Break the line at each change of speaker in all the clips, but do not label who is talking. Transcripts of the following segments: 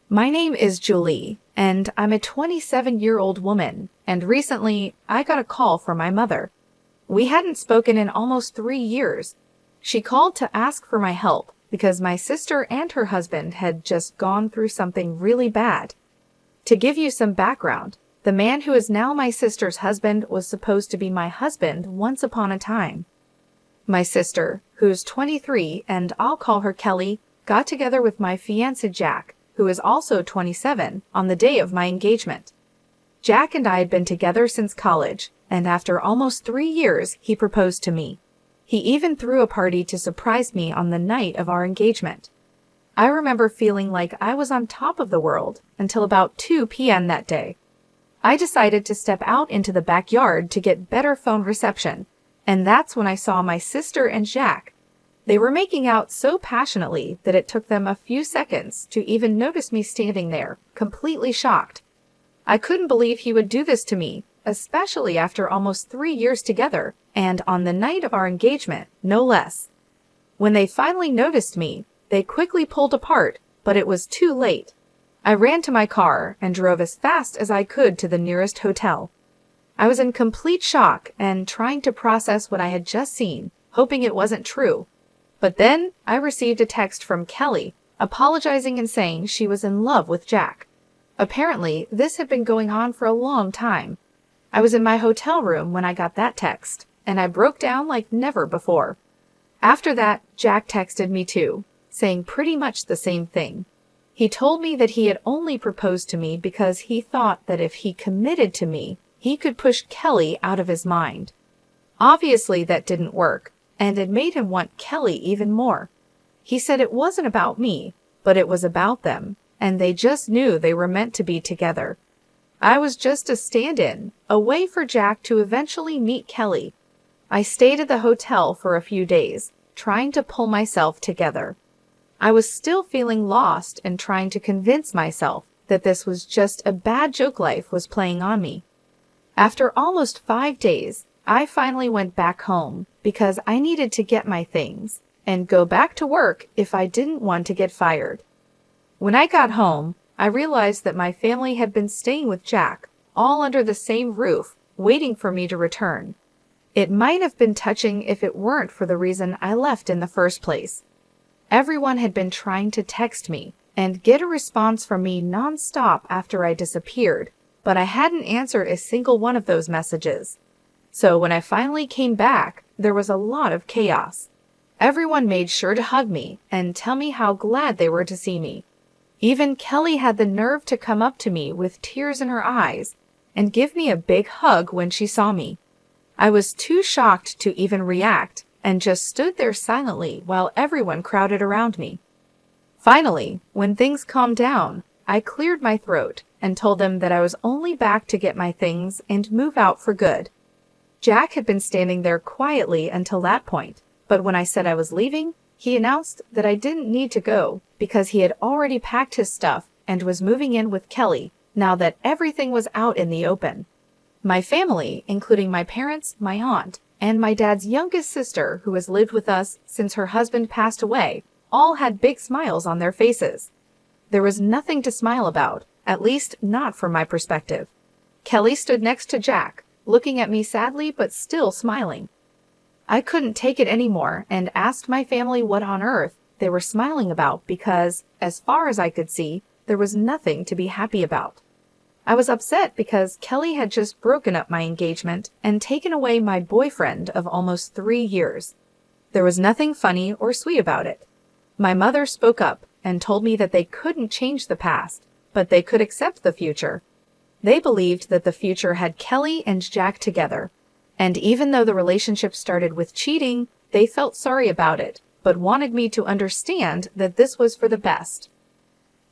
My name is Julie, and I'm a 27-year-old woman, and recently I got a call from my mother. We hadn't spoken in almost 3 years. She called to ask for my help because my sister and her husband had just gone through something really bad. To give you some background, the man who is now my sister's husband was supposed to be my husband once upon a time. My sister, who's 23 and I'll call her Kelly, got together with my fiancé Jack, who is also 27, on the day of my engagement. Jack and I had been together since college, and after almost 3 years, he proposed to me. He even threw a party to surprise me on the night of our engagement. I remember feeling like I was on top of the world until about 2 p.m. that day. I decided to step out into the backyard to get better phone reception, and that's when I saw my sister and Jack. They were making out so passionately that it took them a few seconds to even notice me standing there, completely shocked. I couldn't believe he would do this to me, especially after almost 3 years together, and on the night of our engagement, no less. When they finally noticed me, they quickly pulled apart, but it was too late. I ran to my car and drove as fast as I could to the nearest hotel. I was in complete shock and trying to process what I had just seen, hoping it wasn't true. But then I received a text from Kelly, apologizing and saying she was in love with Jack. Apparently, this had been going on for a long time. I was in my hotel room when I got that text, and I broke down like never before. After that, Jack texted me too, saying pretty much the same thing. He told me that he had only proposed to me because he thought that if he committed to me, he could push Kelly out of his mind. Obviously, that didn't work, and it made him want Kelly even more. He said it wasn't about me, but it was about them, and they just knew they were meant to be together. I was just a stand-in, a way for Jack to eventually meet Kelly. I stayed at the hotel for a few days, trying to pull myself together. I was still feeling lost and trying to convince myself that this was just a bad joke life was playing on me. After almost 5 days, I finally went back home because I needed to get my things and go back to work if I didn't want to get fired. When I got home, I realized that my family had been staying with Jack, all under the same roof, waiting for me to return. It might have been touching if it weren't for the reason I left in the first place. Everyone had been trying to text me and get a response from me nonstop after I disappeared, but I hadn't answered a single one of those messages. So when I finally came back, there was a lot of chaos. Everyone made sure to hug me and tell me how glad they were to see me. Even Kelly had the nerve to come up to me with tears in her eyes and give me a big hug when she saw me. I was too shocked to even react and just stood there silently while everyone crowded around me. Finally, when things calmed down, I cleared my throat and told them that I was only back to get my things and move out for good. Jack had been standing there quietly until that point, but when I said I was leaving, he announced that I didn't need to go because he had already packed his stuff and was moving in with Kelly now that everything was out in the open. My family, including my parents, my aunt, and my dad's youngest sister, who has lived with us since her husband passed away, all had big smiles on their faces. There was nothing to smile about, at least not from my perspective. Kelly stood next to Jack, looking at me sadly but still smiling. I couldn't take it anymore and asked my family what on earth they were smiling about because, as far as I could see, there was nothing to be happy about. I was upset because Kelly had just broken up my engagement and taken away my boyfriend of almost 3 years. There was nothing funny or sweet about it. My mother spoke up and told me that they couldn't change the past, but they could accept the future. They believed that the future had Kelly and Jack together, and even though the relationship started with cheating, they felt sorry about it, but wanted me to understand that this was for the best.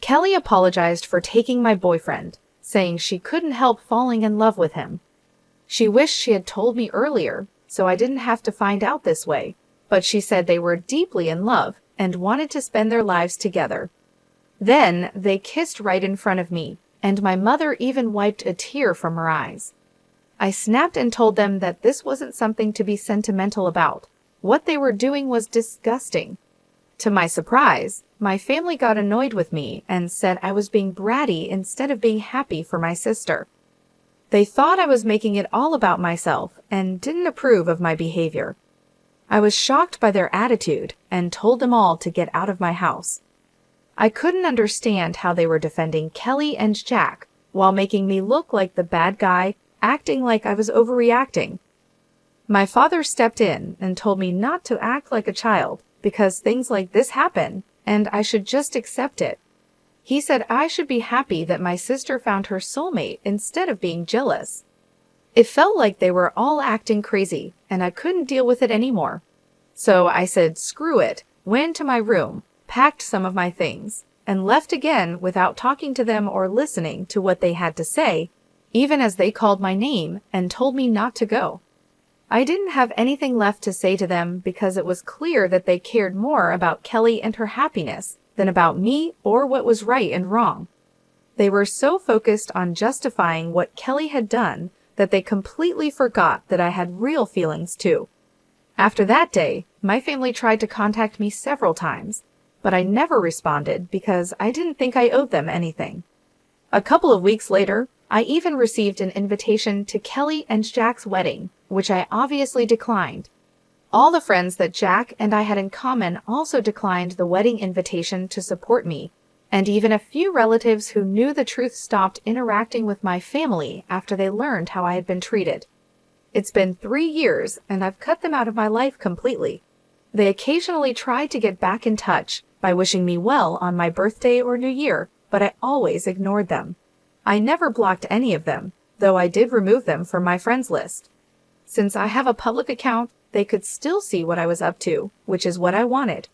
Kelly apologized for taking my boyfriend, saying she couldn't help falling in love with him. She wished she had told me earlier, so I didn't have to find out this way, but she said they were deeply in love and wanted to spend their lives together. Then they kissed right in front of me, and my mother even wiped a tear from her eyes. I snapped and told them that this wasn't something to be sentimental about. What they were doing was disgusting. To my surprise, my family got annoyed with me and said I was being bratty instead of being happy for my sister. They thought I was making it all about myself and didn't approve of my behavior. I was shocked by their attitude and told them all to get out of my house. I couldn't understand how they were defending Kelly and Jack while making me look like the bad guy, acting like I was overreacting. My father stepped in and told me not to act like a child because things like this happen and I should just accept it. He said I should be happy that my sister found her soulmate instead of being jealous. It felt like they were all acting crazy and I couldn't deal with it anymore. So I said screw it, went to my room, packed some of my things, and left again without talking to them or listening to what they had to say, even as they called my name and told me not to go. I didn't have anything left to say to them because it was clear that they cared more about Kelly and her happiness than about me or what was right and wrong. They were so focused on justifying what Kelly had done that they completely forgot that I had real feelings too. After that day, my family tried to contact me several times, but I never responded because I didn't think I owed them anything. A couple of weeks later, I even received an invitation to Kelly and Jack's wedding, which I obviously declined. All the friends that Jack and I had in common also declined the wedding invitation to support me, and even a few relatives who knew the truth stopped interacting with my family after they learned how I had been treated. It's been 3 years, and I've cut them out of my life completely. They occasionally try to get back in touch by wishing me well on my birthday or New Year, but I always ignored them. I never blocked any of them, though I did remove them from my friends list. Since I have a public account, they could still see what I was up to, which is what I wanted.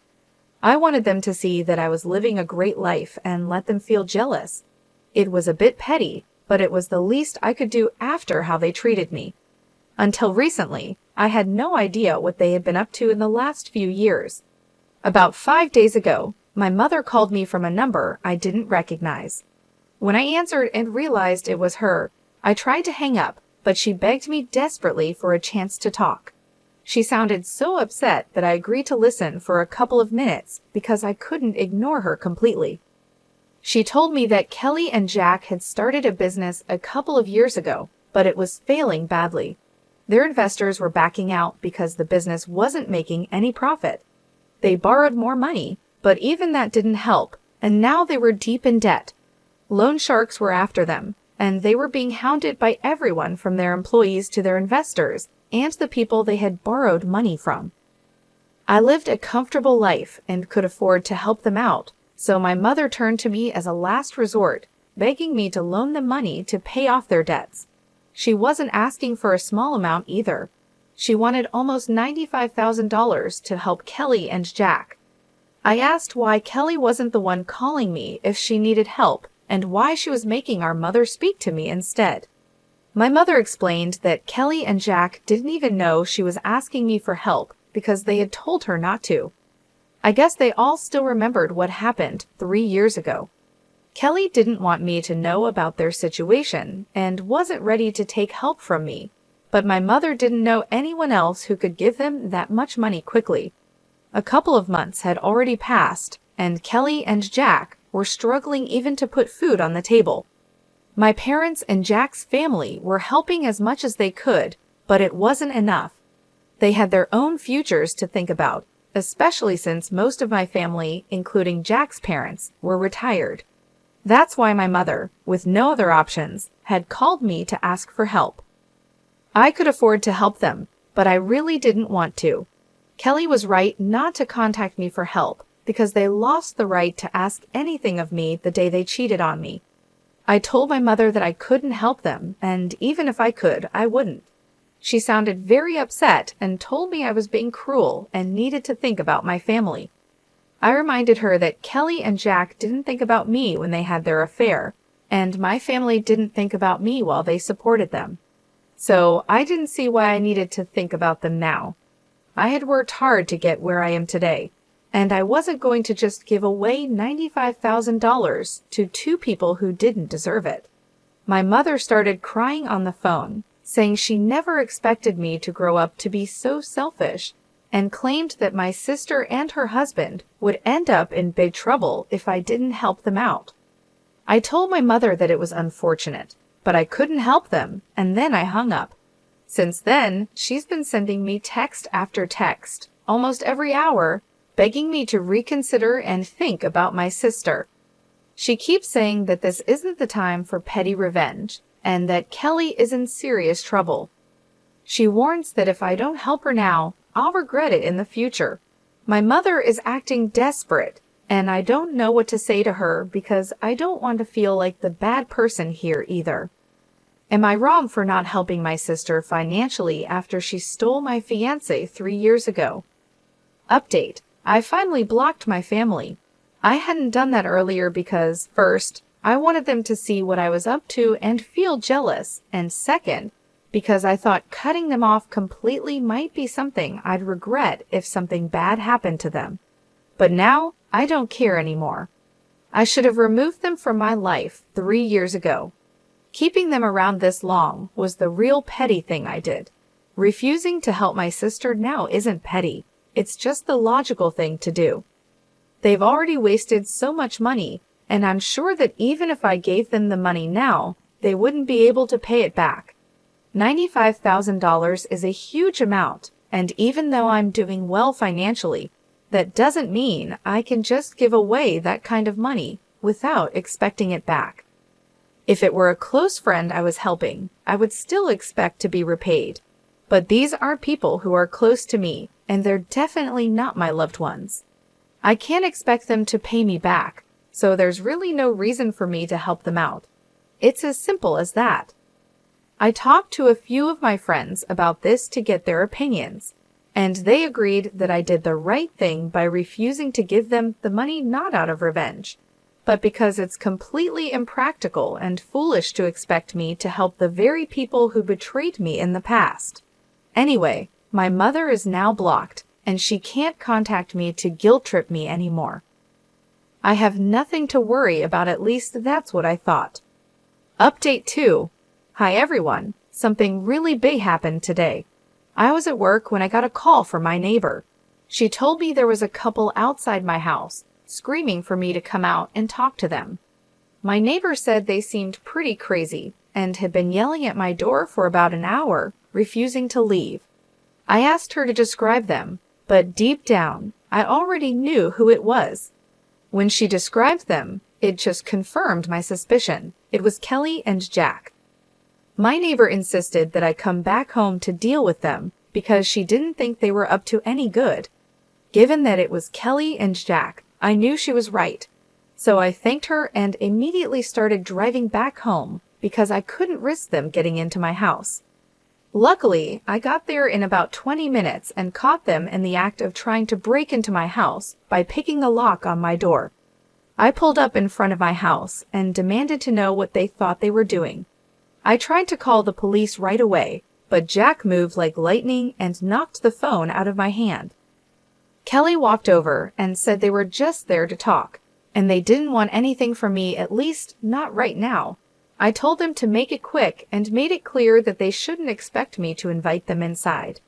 I wanted them to see that I was living a great life and let them feel jealous. It was a bit petty, but it was the least I could do after how they treated me. Until recently, I had no idea what they had been up to in the last few years. About 5 days ago, my mother called me from a number I didn't recognize. When I answered and realized it was her, I tried to hang up, but she begged me desperately for a chance to talk. She sounded so upset that I agreed to listen for a couple of minutes because I couldn't ignore her completely. She told me that Kelly and Jack had started a business a couple of years ago, but it was failing badly. Their investors were backing out because the business wasn't making any profit. They borrowed more money, but even that didn't help, and now they were deep in debt. Loan sharks were after them, and they were being hounded by everyone from their employees to their investors and the people they had borrowed money from. I lived a comfortable life and could afford to help them out, so my mother turned to me as a last resort, begging me to loan them money to pay off their debts. She wasn't asking for a small amount either. She wanted almost $95,000 to help Kelly and Jack. I asked why Kelly wasn't the one calling me if she needed help and why she was making our mother speak to me instead. My mother explained that Kelly and Jack didn't even know she was asking me for help because they had told her not to. I guess they all still remembered what happened 3 years ago. Kelly didn't want me to know about their situation and wasn't ready to take help from me, but my mother didn't know anyone else who could give them that much money quickly. A couple of months had already passed, and Kelly and Jack were struggling even to put food on the table. My parents and Jack's family were helping as much as they could, but it wasn't enough. They had their own futures to think about, especially since most of my family, including Jack's parents, were retired. That's why my mother, with no other options, had called me to ask for help. I could afford to help them, but I really didn't want to. Kelly was right not to contact me for help because they lost the right to ask anything of me the day they cheated on me. I told my mother that I couldn't help them, and even if I could, I wouldn't. She sounded very upset and told me I was being cruel and needed to think about my family. I reminded her that Kelly and Jack didn't think about me when they had their affair, and my family didn't think about me while they supported them. So I didn't see why I needed to think about them now. I had worked hard to get where I am today, and I wasn't going to just give away $95,000 to 2 people who didn't deserve it. My mother started crying on the phone, saying she never expected me to grow up to be so selfish, and claimed that my sister and her husband would end up in big trouble if I didn't help them out. I told my mother that it was unfortunate, but I couldn't help them, and then I hung up. Since then, she's been sending me text after text, almost every hour, begging me to reconsider and think about my sister. She keeps saying that this isn't the time for petty revenge, and that Kelly is in serious trouble. She warns that if I don't help her now, I'll regret it in the future. My mother is acting desperate, and I don't know what to say to her because I don't want to feel like the bad person here either. Am I wrong for not helping my sister financially after she stole my fiancé 3 years ago? Update: I finally blocked my family. I hadn't done that earlier because, first, I wanted them to see what I was up to and feel jealous, and second, because I thought cutting them off completely might be something I'd regret if something bad happened to them. But now, I don't care anymore. I should have removed them from my life 3 years ago. Keeping them around this long was the real petty thing I did. Refusing to help my sister now isn't petty. It's just the logical thing to do. They've already wasted so much money, and I'm sure that even if I gave them the money now, they wouldn't be able to pay it back. $95,000 is a huge amount, and even though I'm doing well financially, that doesn't mean I can just give away that kind of money without expecting it back. If it were a close friend I was helping, I would still expect to be repaid. But these are people who are close to me, and they're definitely not my loved ones. I can't expect them to pay me back, so there's really no reason for me to help them out. It's as simple as that. I talked to a few of my friends about this to get their opinions, and they agreed that I did the right thing by refusing to give them the money not out of revenge, but because it's completely impractical and foolish to expect me to help the very people who betrayed me in the past. Anyway, my mother is now blocked, and she can't contact me to guilt-trip me anymore. I have nothing to worry about, at least that's what I thought. Update 2. Hi everyone, something really big happened today. I was at work when I got a call from my neighbor. She told me there was a couple outside my house, screaming for me to come out and talk to them. My neighbor said they seemed pretty crazy and had been yelling at my door for about an hour, refusing to leave. I asked her to describe them, but deep down, I already knew who it was. When she described them, it just confirmed my suspicion. It was Kelly and Jack. My neighbor insisted that I come back home to deal with them because she didn't think they were up to any good. Given that it was Kelly and Jack, I knew she was right. So I thanked her and immediately started driving back home because I couldn't risk them getting into my house. Luckily, I got there in about 20 minutes and caught them in the act of trying to break into my house by picking the lock on my door. I pulled up in front of my house and demanded to know what they thought they were doing. I tried to call the police right away, but Jack moved like lightning and knocked the phone out of my hand. Kelly walked over and said they were just there to talk, and they didn't want anything from me, at least not right now. I told them to make it quick and made it clear that they shouldn't expect me to invite them inside.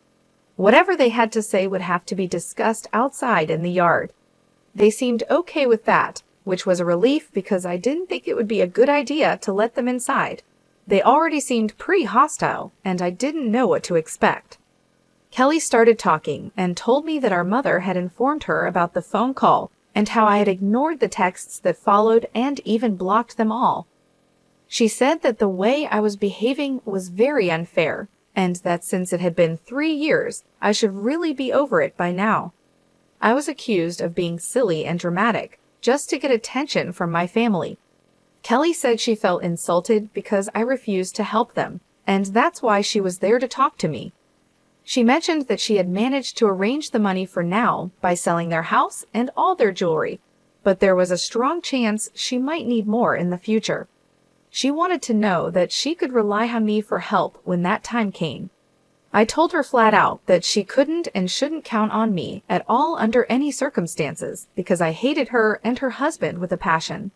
Whatever they had to say would have to be discussed outside in the yard. They seemed okay with that, which was a relief because I didn't think it would be a good idea to let them inside. They already seemed pretty hostile, and I didn't know what to expect. Kelly started talking and told me that our mother had informed her about the phone call and how I had ignored the texts that followed and even blocked them all. She said that the way I was behaving was very unfair, and that since it had been 3 years, I should really be over it by now. I was accused of being silly and dramatic, just to get attention from my family. Kelly said she felt insulted because I refused to help them, and that's why she was there to talk to me. She mentioned that she had managed to arrange the money for now by selling their house and all their jewelry, but there was a strong chance she might need more in the future. She wanted to know that she could rely on me for help when that time came. I told her flat out that she couldn't and shouldn't count on me at all under any circumstances because I hated her and her husband with a passion.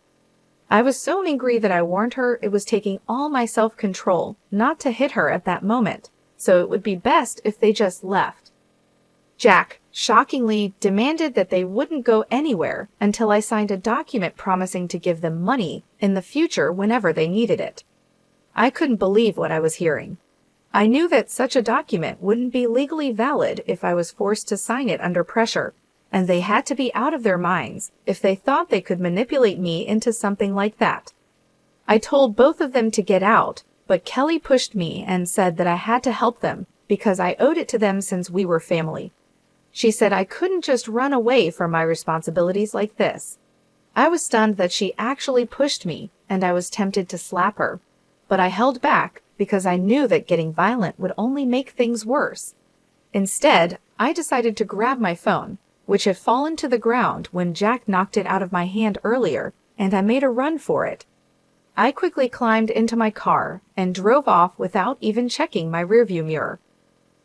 I was so angry that I warned her it was taking all my self-control not to hit her at that moment, so it would be best if they just left. Jack, shockingly, demanded that they wouldn't go anywhere until I signed a document promising to give them money in the future whenever they needed it. I couldn't believe what I was hearing. I knew that such a document wouldn't be legally valid if I was forced to sign it under pressure, and they had to be out of their minds if they thought they could manipulate me into something like that. I told both of them to get out, but Kelly pushed me and said that I had to help them because I owed it to them since we were family. She said I couldn't just run away from my responsibilities like this. I was stunned that she actually pushed me, and I was tempted to slap her. But I held back because I knew that getting violent would only make things worse. Instead, I decided to grab my phone, which had fallen to the ground when Jack knocked it out of my hand earlier, and I made a run for it. I quickly climbed into my car and drove off without even checking my rearview mirror.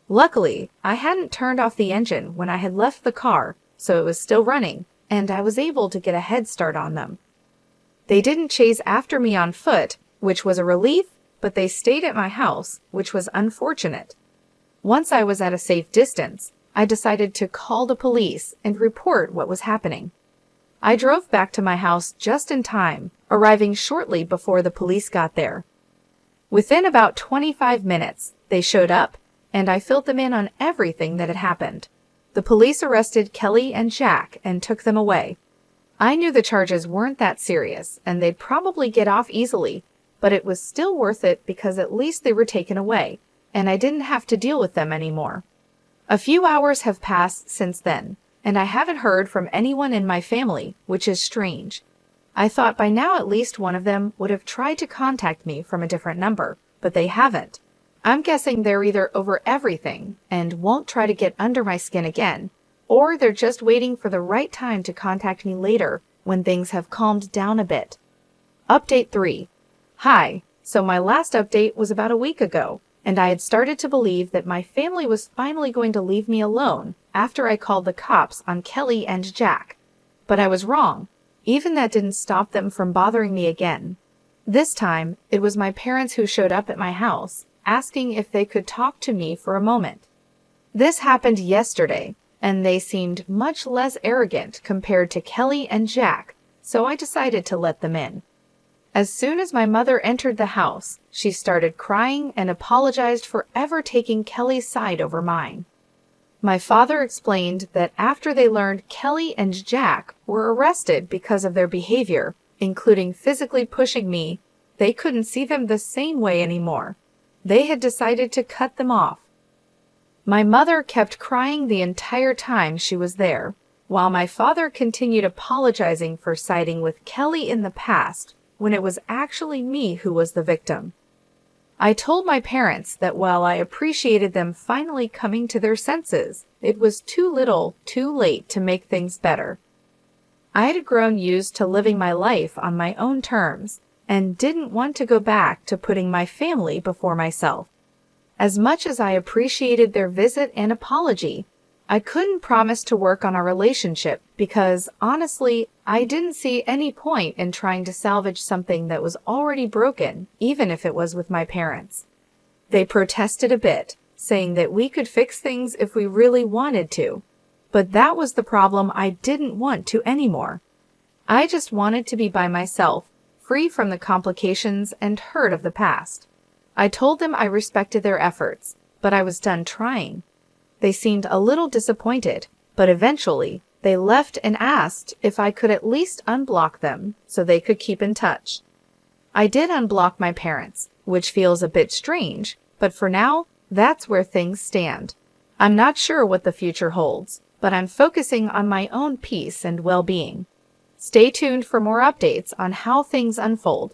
Luckily, I hadn't turned off the engine when I had left the car, so it was still running, and I was able to get a head start on them. They didn't chase after me on foot, which was a relief, but they stayed at my house, which was unfortunate. Once I was at a safe distance, I decided to call the police and report what was happening. I drove back to my house just in time, arriving shortly before the police got there. Within about 25 minutes, they showed up, and I filled them in on everything that had happened. The police arrested Kelly and Jack and took them away. I knew the charges weren't that serious, and they'd probably get off easily, but it was still worth it because at least they were taken away, and I didn't have to deal with them anymore. A few hours have passed since then, and I haven't heard from anyone in my family, which is strange. I thought by now at least one of them would have tried to contact me from a different number, but they haven't. I'm guessing they're either over everything and won't try to get under my skin again, or they're just waiting for the right time to contact me later when things have calmed down a bit. Update 3. Hi, so my last update was about a week ago, and I had started to believe that my family was finally going to leave me alone after I called the cops on Kelly and Jack. But I was wrong. Even that didn't stop them from bothering me again. This time, it was my parents who showed up at my house, asking if they could talk to me for a moment. This happened yesterday, and they seemed much less arrogant compared to Kelly and Jack, so I decided to let them in. As soon as my mother entered the house, she started crying and apologized for ever taking Kelly's side over mine. My father explained that after they learned Kelly and Jack were arrested because of their behavior, including physically pushing me, they couldn't see them the same way anymore. They had decided to cut them off. My mother kept crying the entire time she was there, while my father continued apologizing for siding with Kelly in the past, when it was actually me who was the victim. I told my parents that while I appreciated them finally coming to their senses, it was too little, too late to make things better. I had grown used to living my life on my own terms and didn't want to go back to putting my family before myself. As much as I appreciated their visit and apology, I couldn't promise to work on our relationship because, honestly, I didn't see any point in trying to salvage something that was already broken, even if it was with my parents. They protested a bit, saying that we could fix things if we really wanted to, but that was the problem I didn't want to anymore. I just wanted to be by myself, free from the complications and hurt of the past. I told them I respected their efforts, but I was done trying. They seemed a little disappointed, but eventually they left and asked if I could at least unblock them so they could keep in touch. I did unblock my parents, which feels a bit strange, but for now, that's where things stand. I'm not sure what the future holds, but I'm focusing on my own peace and well-being. Stay tuned for more updates on how things unfold.